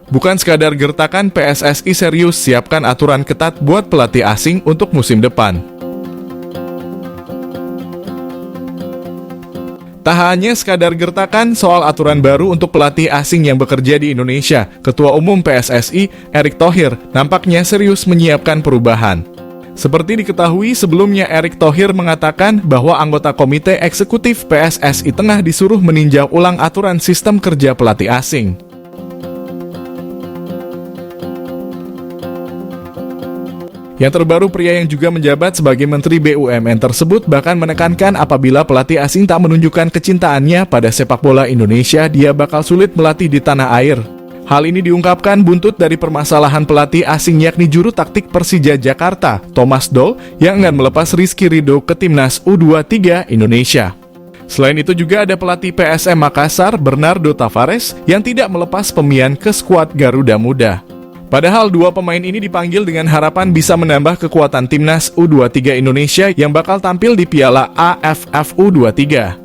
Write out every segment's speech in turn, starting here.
Bukan sekadar gertakan, PSSI serius siapkan aturan ketat buat pelatih asing untuk musim depan. Tak hanya sekadar gertakan soal aturan baru untuk pelatih asing yang bekerja di Indonesia, Ketua Umum PSSI, Erick Thohir, nampaknya serius menyiapkan perubahan. Seperti diketahui sebelumnya, Erick Thohir mengatakan bahwa anggota Komite Eksekutif PSSI tengah disuruh meninjau ulang aturan sistem kerja pelatih asing. Yang terbaru, pria yang juga menjabat sebagai Menteri BUMN tersebut bahkan menekankan apabila pelatih asing tak menunjukkan kecintaannya pada sepak bola Indonesia, dia bakal sulit melatih di tanah air. Hal ini diungkapkan buntut dari permasalahan pelatih asing yakni juru taktik Persija Jakarta, Thomas Doll, yang enggan melepas Rizky Ridho ke timnas U23 Indonesia. Selain itu juga ada pelatih PSM Makassar, Bernardo Tavares, yang tidak melepas Pemian ke skuad Garuda Muda. Padahal dua pemain ini dipanggil dengan harapan bisa menambah kekuatan timnas U23 Indonesia yang bakal tampil di Piala AFF U23.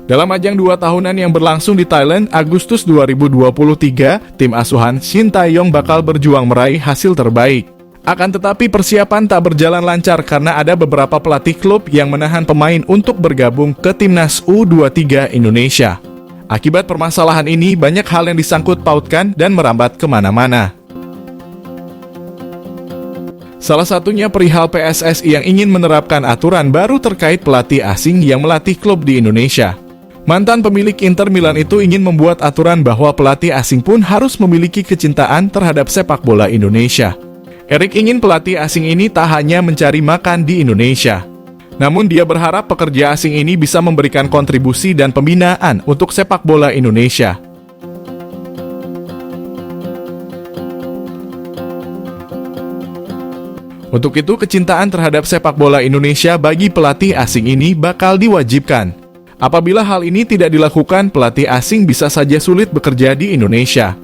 Dalam ajang 2 tahunan yang berlangsung di Thailand, Agustus 2023, tim asuhan Shin Tae-yong bakal berjuang meraih hasil terbaik. Akan tetapi persiapan tak berjalan lancar karena ada beberapa pelatih klub yang menahan pemain untuk bergabung ke timnas U23 Indonesia. Akibat permasalahan ini, banyak hal yang disangkut pautkan dan merambat kemana-mana. Salah satunya perihal PSSI yang ingin menerapkan aturan baru terkait pelatih asing yang melatih klub di Indonesia. Mantan pemilik Inter Milan itu ingin membuat aturan bahwa pelatih asing pun harus memiliki kecintaan terhadap sepak bola Indonesia. Erick ingin pelatih asing ini tak hanya mencari makan di Indonesia, namun dia berharap pekerja asing ini bisa memberikan kontribusi dan pembinaan untuk sepak bola Indonesia. Untuk itu, kecintaan terhadap sepak bola Indonesia bagi pelatih asing ini bakal diwajibkan. Apabila hal ini tidak dilakukan, pelatih asing bisa saja sulit bekerja di Indonesia.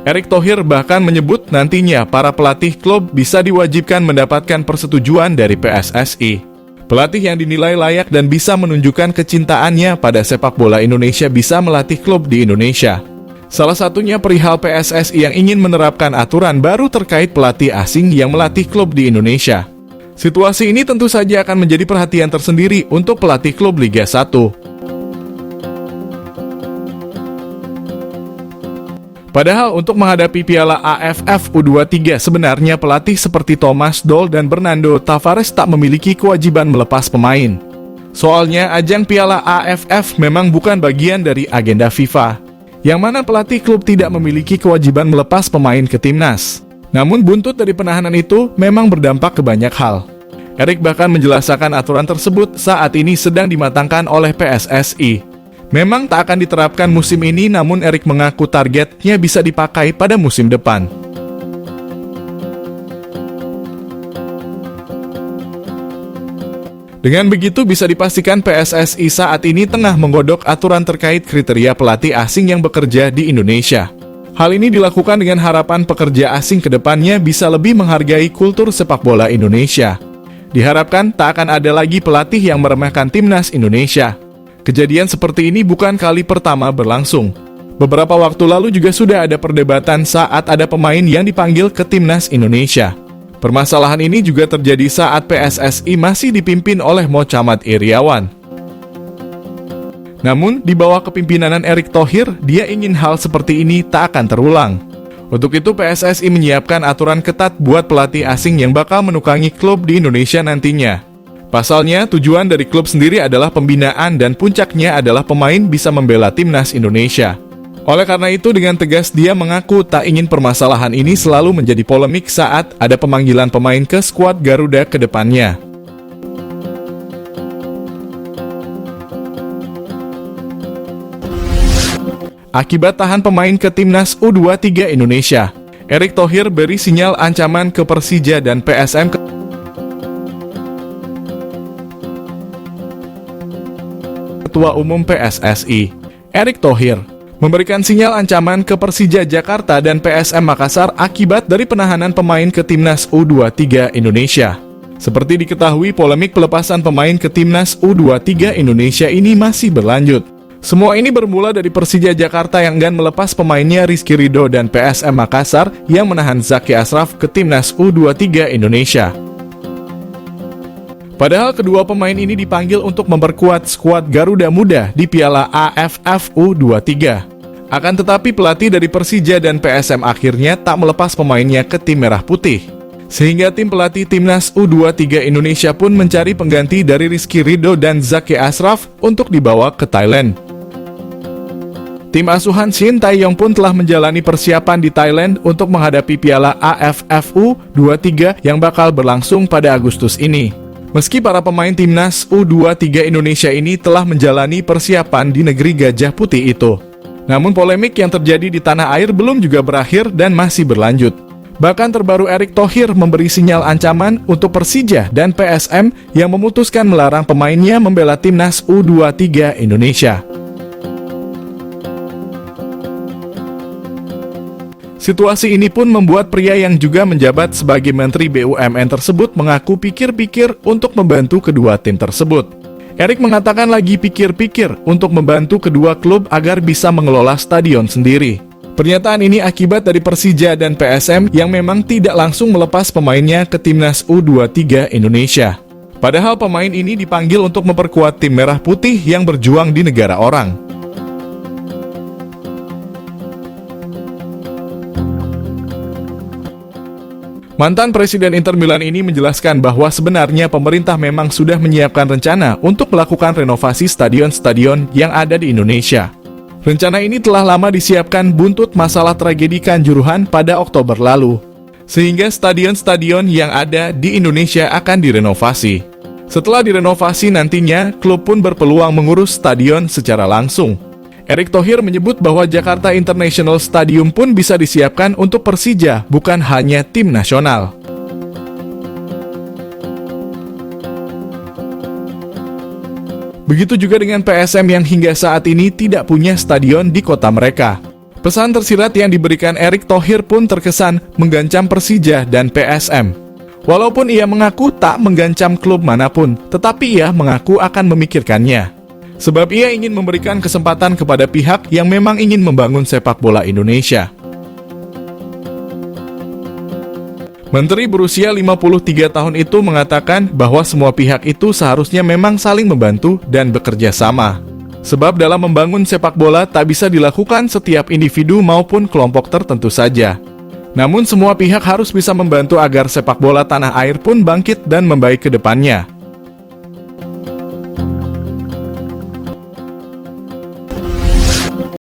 Erick Thohir bahkan menyebut nantinya para pelatih klub bisa diwajibkan mendapatkan persetujuan dari PSSI. Pelatih yang dinilai layak dan bisa menunjukkan kecintaannya pada sepak bola Indonesia bisa melatih klub di Indonesia. Salah satunya perihal PSSI yang ingin menerapkan aturan baru terkait pelatih asing yang melatih klub di Indonesia. Situasi ini tentu saja akan menjadi perhatian tersendiri untuk pelatih klub Liga 1. Padahal untuk menghadapi Piala AFF U23 sebenarnya pelatih seperti Thomas Doll dan Bernardo Tavares tak memiliki kewajiban melepas pemain. Soalnya ajang Piala AFF memang bukan bagian dari agenda FIFA, yang mana pelatih klub tidak memiliki kewajiban melepas pemain ke timnas. Namun buntut dari penahanan itu memang berdampak ke banyak hal. Erick bahkan menjelaskan aturan tersebut saat ini sedang dimatangkan oleh PSSI. Memang tak akan diterapkan musim ini, namun Erick mengaku targetnya bisa dipakai pada musim depan. Dengan begitu bisa dipastikan PSSI saat ini tengah menggodok aturan terkait kriteria pelatih asing yang bekerja di Indonesia. Hal ini dilakukan dengan harapan pekerja asing ke depannya bisa lebih menghargai kultur sepak bola Indonesia. Diharapkan tak akan ada lagi pelatih yang meremehkan timnas Indonesia. Kejadian seperti ini bukan kali pertama berlangsung. Beberapa waktu lalu juga sudah ada perdebatan saat ada pemain yang dipanggil ke timnas Indonesia. Permasalahan ini juga terjadi saat PSSI masih dipimpin oleh Mochammad Iryawan. Namun, di bawah kepimpinan Erick Thohir, dia ingin hal seperti ini tak akan terulang. Untuk itu, PSSI menyiapkan aturan ketat buat pelatih asing yang bakal menukangi klub di Indonesia nantinya. Pasalnya, tujuan dari klub sendiri adalah pembinaan dan puncaknya adalah pemain bisa membela timnas Indonesia. Oleh karena itu, dengan tegas dia mengaku tak ingin permasalahan ini selalu menjadi polemik saat ada pemanggilan pemain ke skuad Garuda ke depannya. Akibat tahan pemain ke timnas U23 Indonesia, Erick Thohir beri sinyal ancaman ke Persija dan PSM. Ketua Umum PSSI, Erick Thohir, memberikan sinyal ancaman ke Persija Jakarta dan PSM Makassar akibat dari penahanan pemain ke timnas U23 Indonesia. Seperti diketahui, polemik pelepasan pemain ke timnas U23 Indonesia ini masih berlanjut. Semua ini bermula dari Persija Jakarta yang enggan melepas pemainnya Rizky Ridho dan PSM Makassar yang menahan Zaki Ashraf ke timnas U23 Indonesia. Padahal kedua pemain ini dipanggil untuk memperkuat skuad Garuda Muda di Piala AFF U23. Akan tetapi pelatih dari Persija dan PSM akhirnya tak melepas pemainnya ke tim merah putih. Sehingga tim pelatih timnas U23 Indonesia pun mencari pengganti dari Rizky Ridho dan Zaki Ashraf untuk dibawa ke Thailand. Tim asuhan Shin Tae-yong pun telah menjalani persiapan di Thailand untuk menghadapi Piala AFF U23 yang bakal berlangsung pada Agustus ini. Meski para pemain timnas U23 Indonesia ini telah menjalani persiapan di negeri Gajah Putih itu. Namun polemik yang terjadi di tanah air belum juga berakhir dan masih berlanjut. Bahkan terbaru Erick Thohir memberi sinyal ancaman untuk Persija dan PSM yang memutuskan melarang pemainnya membela timnas U23 Indonesia. Situasi ini pun membuat pria yang juga menjabat sebagai Menteri BUMN tersebut mengaku pikir-pikir untuk membantu kedua tim tersebut. Erick mengatakan lagi pikir-pikir untuk membantu kedua klub agar bisa mengelola stadion sendiri. Pernyataan ini akibat dari Persija dan PSM yang memang tidak langsung melepas pemainnya ke timnas U23 Indonesia. Padahal pemain ini dipanggil untuk memperkuat tim merah putih yang berjuang di negara orang. Mantan Presiden Inter Milan ini menjelaskan bahwa sebenarnya pemerintah memang sudah menyiapkan rencana untuk melakukan renovasi stadion-stadion yang ada di Indonesia. Rencana ini telah lama disiapkan buntut masalah tragedi Kanjuruhan pada Oktober lalu. Sehingga stadion-stadion yang ada di Indonesia akan direnovasi. Setelah direnovasi nantinya, klub pun berpeluang mengurus stadion secara langsung. Erick Thohir menyebut bahwa Jakarta International Stadium pun bisa disiapkan untuk Persija, bukan hanya tim nasional. Begitu juga dengan PSM yang hingga saat ini tidak punya stadion di kota mereka. Pesan tersirat yang diberikan Erick Thohir pun terkesan menggancam Persija dan PSM. Walaupun ia mengaku tak menggancam klub manapun, tetapi ia mengaku akan memikirkannya. Sebab ia ingin memberikan kesempatan kepada pihak yang memang ingin membangun sepak bola Indonesia. Menteri berusia 53 tahun itu mengatakan bahwa semua pihak itu seharusnya memang saling membantu dan bekerja sama. Sebab dalam membangun sepak bola tak bisa dilakukan setiap individu maupun kelompok tertentu saja. Namun semua pihak harus bisa membantu agar sepak bola tanah air pun bangkit dan membaik ke depannya.